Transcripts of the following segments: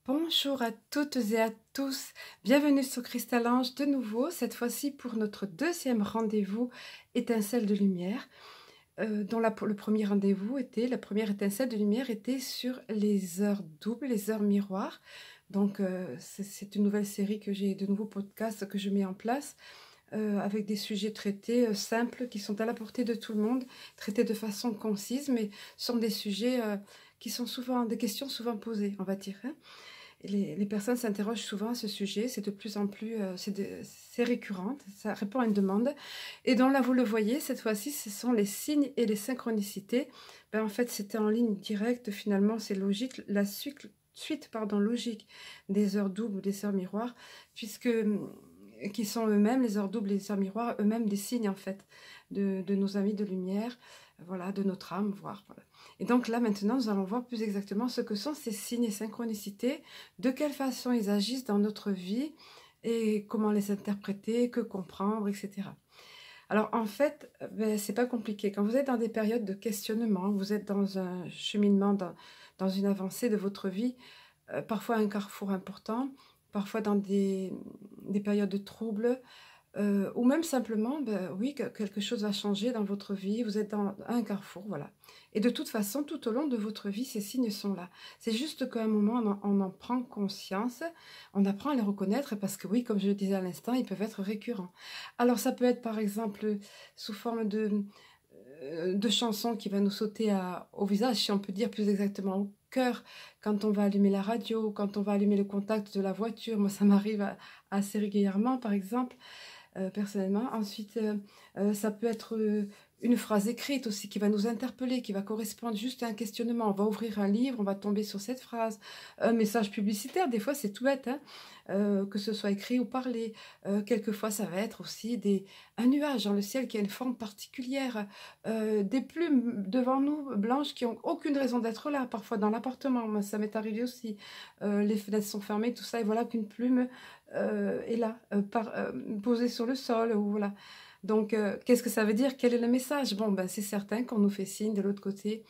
Bonjour à toutes et à tous, bienvenue sur Cristal-Ange de nouveau, cette fois-ci pour notre deuxième rendez-vous étincelle de lumière, dont le premier rendez-vous était, la première étincelle de lumière était sur les heures doubles, les heures miroirs. Donc c'est une nouvelle série que j'ai, de nouveaux podcasts que je mets en place, avec des sujets traités simples qui sont à la portée de tout le monde, traités de façon concise, mais sont des sujets qui sont souvent, des questions souvent posées, on va dire, hein. Les personnes s'interrogent souvent à ce sujet, c'est de plus en plus, c'est récurrent, ça répond à une demande. Et donc là, vous le voyez, cette fois-ci, ce sont les signes et les synchronicités. Ben, en fait, c'était en ligne directe, finalement, c'est logique, la suite logique des heures doubles ou des heures miroirs, puisque qui sont eux-mêmes, les heures doubles et les heures miroirs, eux-mêmes des signes, en fait, de nos amis de lumière, voilà, de notre âme, voire, voilà. Et donc là, maintenant, nous allons voir plus exactement ce que sont ces signes et synchronicités, de quelle façon ils agissent dans notre vie et comment les interpréter, que comprendre, etc. Alors, en fait, ben, c'est pas compliqué. Quand vous êtes dans des périodes de questionnement, vous êtes dans un cheminement, dans une avancée de votre vie, parfois un carrefour important, parfois dans des périodes de troubles, ou même simplement, ben, oui, quelque chose va changer dans votre vie, vous êtes dans un carrefour, voilà. Et de toute façon, tout au long de votre vie, ces signes sont là. C'est juste qu'à un moment, on en prend conscience, on apprend à les reconnaître, parce que oui, comme je le disais à l'instant, ils peuvent être récurrents. Alors ça peut être par exemple sous forme de chansons qui va nous sauter au visage, si on peut dire plus exactement au cœur, quand on va allumer la radio, quand on va allumer le contact de la voiture. Moi, ça m'arrive assez régulièrement, par exemple. Personnellement. Ensuite, ça peut être une phrase écrite aussi qui va nous interpeller, qui va correspondre juste à un questionnement. On va ouvrir un livre, on va tomber sur cette phrase. Un message publicitaire, des fois c'est tout bête, hein, que ce soit écrit ou parlé. Quelquefois ça va être aussi un nuage dans le ciel qui a une forme particulière, des plumes devant nous blanches qui n'ont aucune raison d'être là, parfois dans l'appartement. Moi, ça m'est arrivé aussi. Les fenêtres sont fermées, tout ça, et voilà qu'une plume est là, posée sur le sol, ou voilà. Donc, qu'est-ce que ça veut dire? Quel est le message? Bon, ben, c'est certain qu'on nous fait signe de l'autre côté,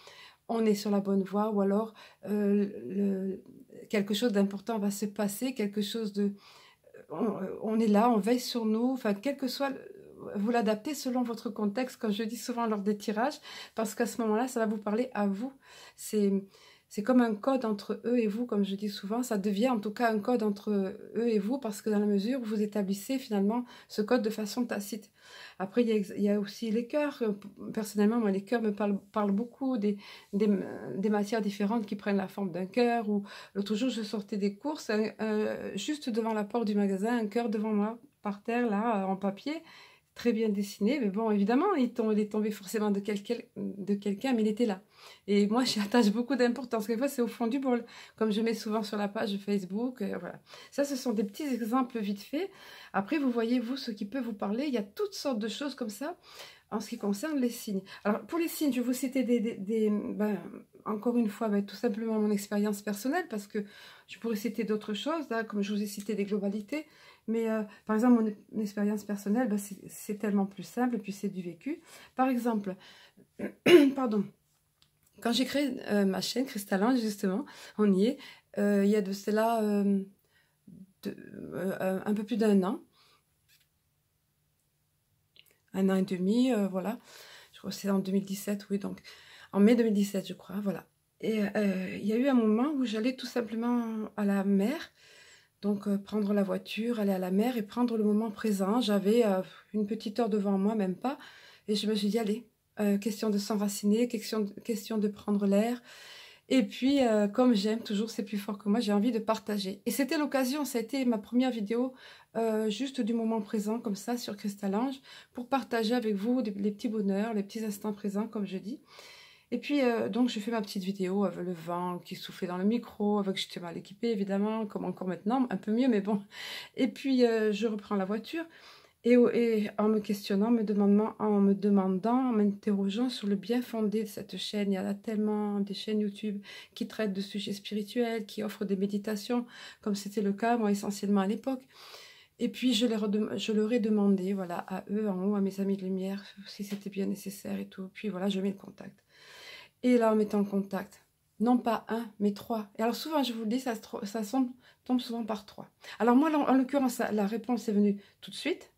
on est sur la bonne voie, ou alors quelque chose d'important va se passer, quelque chose de... on est là, on veille sur nous, enfin, quel que soit... vous l'adaptez selon votre contexte, comme je dis souvent lors des tirages, parce qu'à ce moment-là, ça va vous parler à vous. C'est comme un code entre eux et vous, comme je dis souvent, ça devient en tout cas un code entre eux et vous, parce que dans la mesure où vous établissez finalement ce code de façon tacite. Après, il y a aussi les cœurs. Personnellement, moi, les cœurs me parlent beaucoup des matières différentes qui prennent la forme d'un cœur. Ou l'autre jour, je sortais des courses, juste devant la porte du magasin, un cœur devant moi, par terre, là, en papier, très bien dessiné. Mais bon, évidemment, il est tombé forcément de quelqu'un, mais il était là. Et moi, j'y attache beaucoup d'importance. Quelquefois, c'est au fond du bol, comme je mets souvent sur la page Facebook. Voilà. Ça, ce sont des petits exemples vite faits. Après, vous voyez, vous, ce qui peut vous parler. Il y a toutes sortes de choses comme ça en ce qui concerne les signes. Alors, pour les signes, je vais vous citer encore une fois, tout simplement mon expérience personnelle, parce que je pourrais citer d'autres choses, là, comme je vous ai cité des globalités. Mais par exemple, mon expérience personnelle, c'est tellement plus simple, et puis c'est du vécu. Par exemple, pardon. Quand j'ai créé ma chaîne Cristal-Ange, justement, on y est, il y a de cela un peu plus d'un an. Un an et demi, voilà. Je crois que c'est en 2017, oui, donc en mai 2017, je crois, voilà. Et il y a eu un moment où j'allais tout simplement à la mer, donc prendre la voiture, aller à la mer et prendre le moment présent. J'avais une petite heure devant moi, même pas, et je me suis dit, allez, question de s'enraciner, question de prendre l'air. Et puis, comme j'aime toujours, c'est plus fort que moi, j'ai envie de partager. Et c'était l'occasion, ça a été ma première vidéo, juste du moment présent, comme ça, sur Cristal-Ange, pour partager avec vous les petits bonheurs, les petits instants présents, comme je dis. Et puis, donc, j'ai fait ma petite vidéo avec le vent qui soufflait dans le micro, avec j'étais mal équipée, évidemment, comme encore maintenant, un peu mieux, mais bon. Et puis, je reprends la voiture. Et en me questionnant, en m'interrogeant sur le bien fondé de cette chaîne. Il y en a tellement des chaînes YouTube qui traitent de sujets spirituels, qui offrent des méditations, comme c'était le cas, moi, essentiellement à l'époque. Et puis, je leur ai demandé, voilà, à eux, en haut, à mes amis de lumière, si c'était bien nécessaire et tout. Puis voilà, je mets le contact. Et là, en mettant le contact, non pas un, mais trois. Et alors souvent, je vous le dis, ça tombe souvent par trois. Alors moi, en l'occurrence, la réponse est venue tout de suite,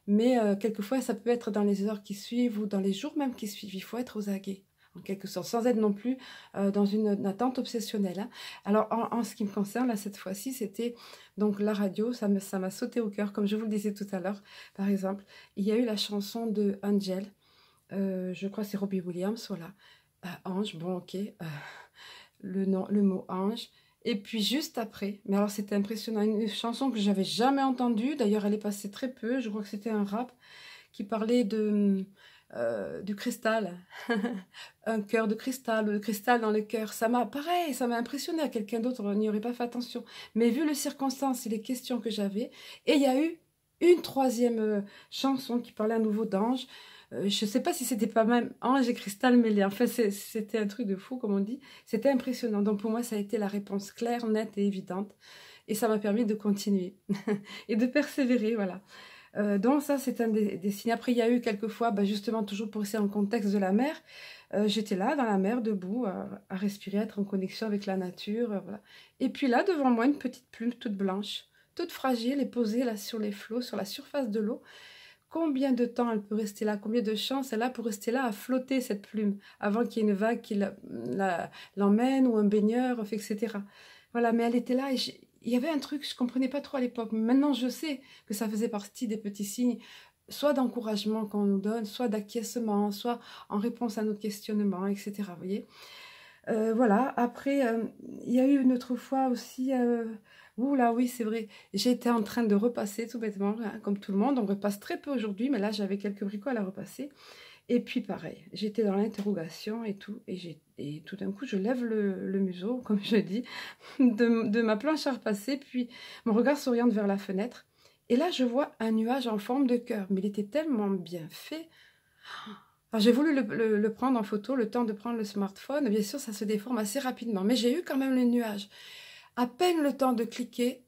mais quelquefois, ça peut être dans les heures qui suivent ou dans les jours même qui suivent. Il faut être aux aguets, en quelque sorte, sans être non plus dans une attente obsessionnelle. Hein. Alors, en ce qui me concerne, là, cette fois-ci, c'était donc la radio, ça m'a sauté au cœur, comme je vous le disais tout à l'heure. Par exemple, il y a eu la chanson de Angel, je crois que c'est Robbie Williams, voilà. Ange, bon, ok, le mot ange. Et puis juste après, mais alors c'était impressionnant, une chanson que j'avais jamais entendue, d'ailleurs elle est passée très peu, je crois que c'était un rap qui parlait du cristal, un cœur de cristal, le cristal dans le cœur, pareil, ça m'a impressionné, à quelqu'un d'autre n'y aurait pas fait attention, mais vu les circonstances et les questions que j'avais, et il y a eu une troisième chanson qui parlait à nouveau d'ange. Je ne sais pas si c'était pas même ange et cristal mêlés. Enfin, c'était un truc de fou, comme on dit. C'était impressionnant. Donc, pour moi, ça a été la réponse claire, nette et évidente. Et ça m'a permis de continuer et de persévérer, voilà. Donc, ça, c'est un des signes. Après, il y a eu quelquefois, justement, toujours pour rester dans le contexte de la mer, j'étais là, dans la mer, debout, à respirer, à être en connexion avec la nature, voilà. Et puis là, devant moi, une petite plume toute blanche, toute fragile et posée là sur les flots, sur la surface de l'eau. Combien de temps elle peut rester là? Combien de chance elle a pour rester là à flotter cette plume avant qu'il y ait une vague qui l'emmène ou un baigneur, etc. Voilà, mais elle était là et il y avait un truc, je ne comprenais pas trop à l'époque. Maintenant, je sais que ça faisait partie des petits signes, soit d'encouragement qu'on nous donne, soit d'acquiescement, soit en réponse à nos questionnements, etc. Vous voyez? Voilà, après, il y a eu une autre fois aussi... Oula, oui, c'est vrai. J'étais en train de repasser tout bêtement, hein, comme tout le monde. On repasse très peu aujourd'hui, mais là, j'avais quelques bricoles à repasser. Et puis, pareil, j'étais dans l'interrogation et tout. Et tout d'un coup, je lève le museau, comme je dis, de ma planche à repasser. Puis, mon regard s'oriente vers la fenêtre. Et là, je vois un nuage en forme de cœur. Mais il était tellement bien fait. Alors, j'ai voulu le prendre en photo, le temps de prendre le smartphone. Bien sûr, ça se déforme assez rapidement. Mais j'ai eu quand même le nuage. À peine le temps de cliquer,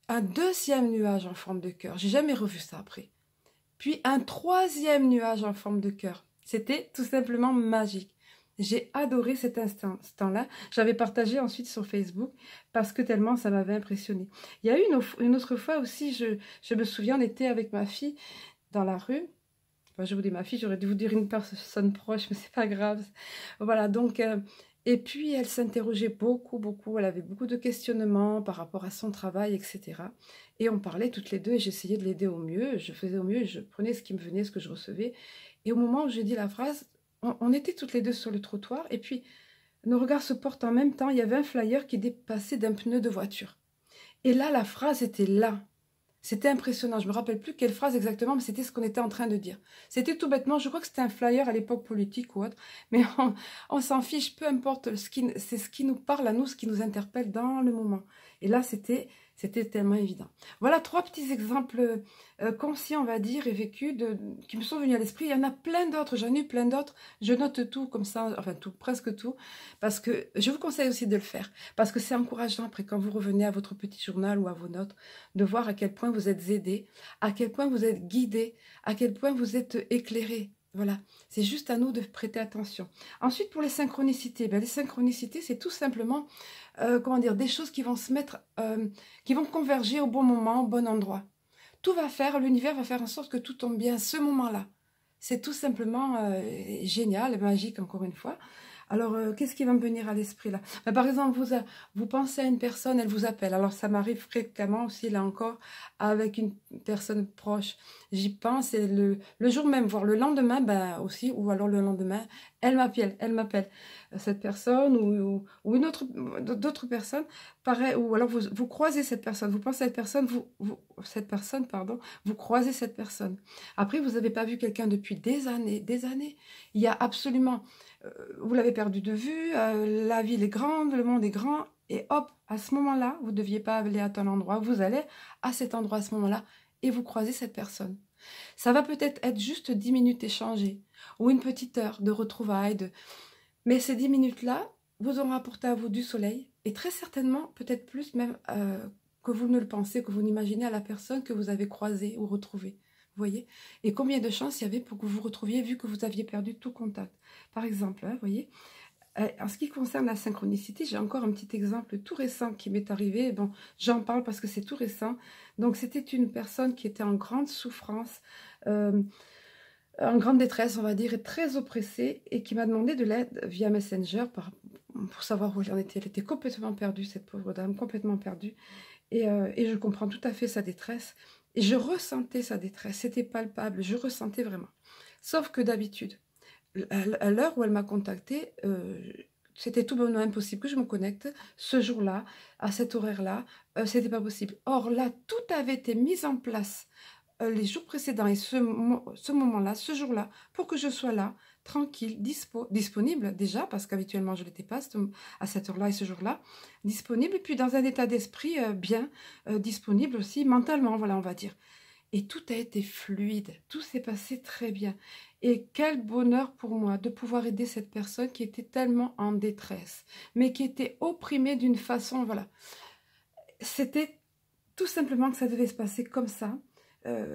un deuxième nuage en forme de cœur. J'ai jamais revu ça après. Puis un troisième nuage en forme de cœur. C'était tout simplement magique. J'ai adoré cet instant-là. J'avais partagé ensuite sur Facebook parce que tellement ça m'avait impressionné. Il y a eu une autre fois aussi, je me souviens, on était avec ma fille dans la rue. Enfin, je vous dis ma fille, j'aurais dû vous dire une personne proche, mais c'est pas grave. Voilà, donc... et puis, elle s'interrogeait beaucoup, beaucoup. Elle avait beaucoup de questionnements par rapport à son travail, etc. Et on parlait toutes les deux et j'essayais de l'aider au mieux. Je faisais au mieux, je prenais ce qui me venait, ce que je recevais. Et au moment où j'ai dit la phrase, on était toutes les deux sur le trottoir et puis nos regards se portent en même temps. Il y avait un flyer qui dépassait d'un pneu de voiture. Et là, la phrase était là. C'était impressionnant. Je ne me rappelle plus quelle phrase exactement, mais c'était ce qu'on était en train de dire. C'était tout bêtement, je crois que c'était un flyer à l'époque politique ou autre, mais on s'en fiche, peu importe, c'est ce qui nous parle à nous, ce qui nous interpelle dans le moment. Et là, c'était tellement évident. Voilà 3 petits exemples conscients, on va dire, et vécus qui me sont venus à l'esprit. Il y en a plein d'autres, j'en ai eu plein d'autres. Je note tout comme ça, enfin tout, presque tout, parce que je vous conseille aussi de le faire, parce que c'est encourageant après quand vous revenez à votre petit journal ou à vos notes, de voir à quel point vous êtes aidé, à quel point vous êtes guidé, à quel point vous êtes éclairé. Voilà, c'est juste à nous de prêter attention. Ensuite, pour les synchronicités, les synchronicités, c'est tout simplement, comment dire, des choses qui vont se mettre, qui vont converger au bon moment, au bon endroit. Tout va faire, l'univers va faire en sorte que tout tombe bien à ce moment-là. C'est tout simplement génial, magique encore une fois. Alors, qu'est-ce qui va me venir à l'esprit là? Par exemple, vous pensez à une personne, elle vous appelle. Alors, ça m'arrive fréquemment aussi, là encore, avec une personne proche. J'y pense et le jour même, voire le lendemain, aussi, ou alors le lendemain, elle m'appelle. Cette personne ou une autre, d'autres personnes, pareil, ou alors vous croisez cette personne, vous pensez à cette personne, vous croisez cette personne. Après, vous n'avez pas vu quelqu'un depuis des années. Il y a absolument... vous l'avez perdu de vue, la ville est grande, le monde est grand, et hop, à ce moment-là, vous ne deviez pas aller à tel endroit, vous allez à cet endroit à ce moment-là, et vous croisez cette personne. Ça va peut-être être juste 10 minutes échangées, ou une petite heure de retrouvailles, mais ces 10 minutes-là vous auront apporté à vous du soleil, et très certainement, peut-être plus même que vous ne le pensez, que vous n'imaginez à la personne que vous avez croisée ou retrouvée. Vous voyez? Et combien de chances il y avait pour que vous vous retrouviez vu que vous aviez perdu tout contact. Par exemple, hein, vous voyez, En ce qui concerne la synchronicité, j'ai encore un petit exemple tout récent qui m'est arrivé. Bon, j'en parle parce que c'est tout récent. Donc, c'était une personne qui était en grande souffrance, en grande détresse, on va dire, et très oppressée, et qui m'a demandé de l'aide via Messenger pour savoir où elle en était. Elle était complètement perdue, cette pauvre dame, complètement perdue. Et je comprends tout à fait sa détresse. Et je ressentais sa détresse, c'était palpable, je ressentais vraiment. Sauf que d'habitude, à l'heure où elle m'a contactée, c'était tout bonnement impossible que je me connecte ce jour-là, à cet horaire-là, c'était pas possible. Or là, tout avait été mis en place les jours précédents et ce moment-là, ce jour-là, pour que je sois là, tranquille, disponible déjà, parce qu'habituellement je ne l'étais pas à cette heure-là et ce jour-là, disponible, et puis dans un état d'esprit bien, disponible aussi mentalement, voilà, on va dire. Et tout a été fluide, tout s'est passé très bien. Et quel bonheur pour moi de pouvoir aider cette personne qui était tellement en détresse, mais qui était opprimée d'une façon, voilà. C'était tout simplement que ça devait se passer comme ça.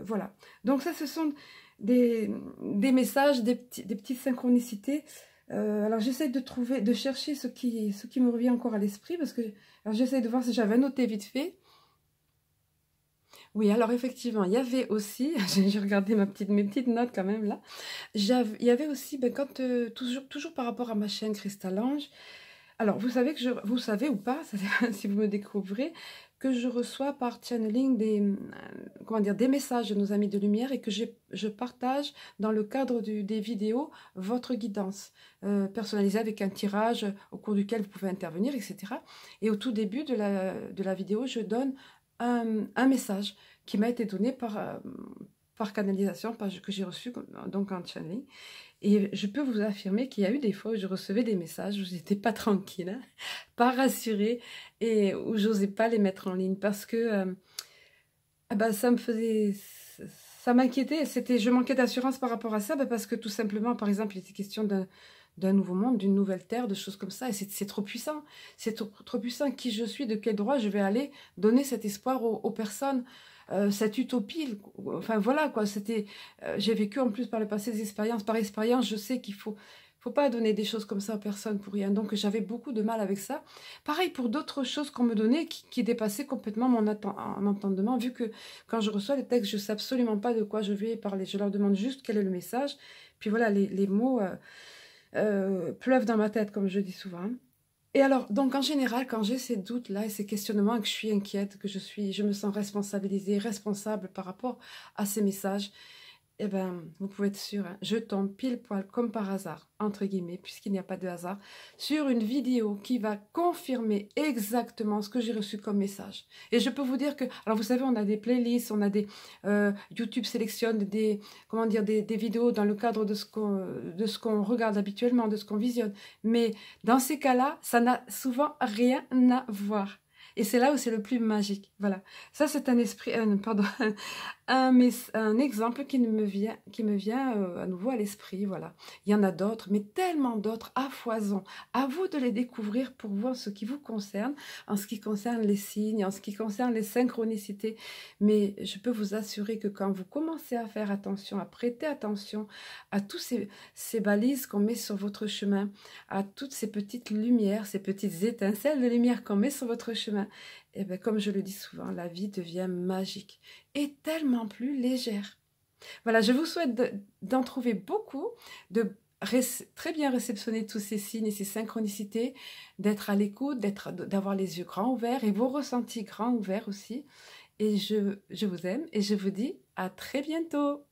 Voilà. Donc ça, ce sont des messages, des petites synchronicités. Alors j'essaie de chercher ce qui me revient encore à l'esprit, parce que j'essaie de voir si j'avais noté vite fait. Oui, alors effectivement, il y avait aussi, j'ai regardé mes petites notes quand même là, il y avait aussi, ben, toujours par rapport à ma chaîne Cristal-Ange, alors vous savez vous savez ou pas, ça dépend si vous me découvrez, que je reçois par channeling des messages de nos amis de lumière, et que je partage dans le cadre des vidéos votre guidance personnalisée avec un tirage au cours duquel vous pouvez intervenir, etc. Et au tout début de la vidéo, je donne un message qui m'a été donné par canalisation, que j'ai reçu donc en channeling. Et je peux vous affirmer qu'il y a eu des fois où je recevais des messages où j'étais pas tranquille, hein, pas rassurée, et où j'osais pas les mettre en ligne parce que ça m'inquiétait. Je manquais d'assurance par rapport à ça, parce que tout simplement, par exemple, il était question d'un nouveau monde, d'une nouvelle terre, de choses comme ça, et c'est trop puissant. C'est trop puissant. Qui je suis, de quel droit je vais aller donner cet espoir aux personnes, cette utopie. Enfin voilà quoi. J'ai vécu en plus par le passé des expériences. Par expérience, je sais qu'il faut pas donner des choses comme ça aux personnes pour rien. Donc j'avais beaucoup de mal avec ça. Pareil pour d'autres choses qu'on me donnait qui dépassaient complètement mon entendement, vu que quand je reçois les textes, je ne sais absolument pas de quoi je vais parler. Je leur demande juste quel est le message. Puis voilà, les mots pleuvent dans ma tête, comme je dis souvent. Et alors, donc en général, quand j'ai ces doutes-là et ces questionnements, que je suis inquiète, je me sens responsabilisée, responsable par rapport à ces messages, eh ben, vous pouvez être sûr, hein, je tombe pile poil comme par hasard, entre guillemets, puisqu'il n'y a pas de hasard, sur une vidéo qui va confirmer exactement ce que j'ai reçu comme message. Et je peux vous dire que, alors vous savez, on a des playlists, on a YouTube sélectionne des vidéos dans le cadre de ce qu'on regarde habituellement, de ce qu'on visionne. Mais dans ces cas-là, ça n'a souvent rien à voir. Et c'est là où c'est le plus magique. Voilà. Ça, c'est un exemple qui me vient à nouveau à l'esprit. Voilà. Il y en a d'autres, mais tellement d'autres, à foison. À vous de les découvrir pour voir ce qui vous concerne, en ce qui concerne les signes, en ce qui concerne les synchronicités. Mais je peux vous assurer que quand vous commencez à faire attention, à prêter attention à tous ces balises qu'on met sur votre chemin, à toutes ces petites lumières, ces petites étincelles de lumière qu'on met sur votre chemin, et bien, comme je le dis souvent, la vie devient magique et tellement plus légère. Voilà, je vous souhaite d'en trouver beaucoup, de très bien réceptionner tous ces signes et ces synchronicités, d'être à l'écoute, d'avoir les yeux grands ouverts et vos ressentis grands ouverts aussi. Et je vous aime et je vous dis à très bientôt.